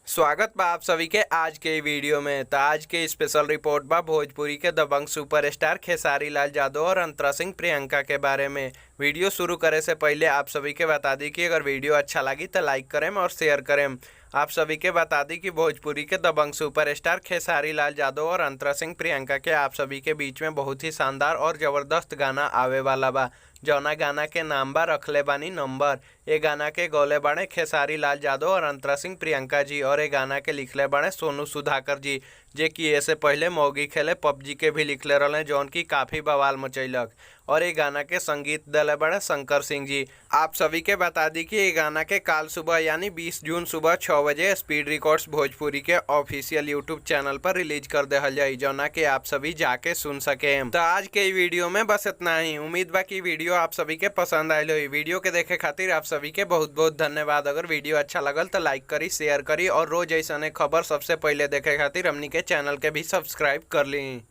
स्वागत बा आप सभी के आज के वीडियो में। तो आज के स्पेशल रिपोर्ट बा भोजपुरी के दबंग सुपरस्टार खेसारी लाल यादव और अंतरा सिंह प्रियंका के बारे में। वीडियो शुरू करे से पहले आप सभी के बता दी कि अगर वीडियो अच्छा लगी तो लाइक करें और शेयर करें। आप सभी के बता दी कि भोजपुरी के दबंग सुपरस्टार खेसारी लाल यादव और अंतरा सिंह प्रियंका के आप सभी के बीच में बहुत ही शानदार और ज़बरदस्त गाना आवे वाला बा, जौना गाना के नाम बा रखले बानी नंबर। ये गाना के गौले बाड़े खेसारी लाल यादव और अंतरा सिंह प्रियंका जी, और ये गाना के लिखले बाड़े सोनू सुधाकर जी, जे कि ऐसे पहले मौगी खेले पबजी के भी लिखले रहे, जौन की काफ़ी बवाल मचैलक। और ये गाना के संगीत दिले बड़े शंकर सिंह जी। आप सभी के बता दी कि ये गाना के काल सुबह यानी 20 जून सुबह 6 बजे स्पीड रिकॉर्ड्स भोजपुरी के ऑफिशियल यूट्यूब चैनल पर रिलीज कर देहल जाई, जौना के आप सभी जाके सुन सके। तो आज के वीडियो में बस इतना ही। उम्मीद बा कि वीडियो आप सभी के पसंद आयल हुई। वीडियो के देखे खातिर आप सभी के बहुत बहुत धन्यवाद। अगर वीडियो अच्छा लगल तो लाइक करी, शेयर करी, और रोज ऐसा खबर सबसे पहले देखे खातिर हमनी के चैनल के भी सब्सक्राइब कर ली।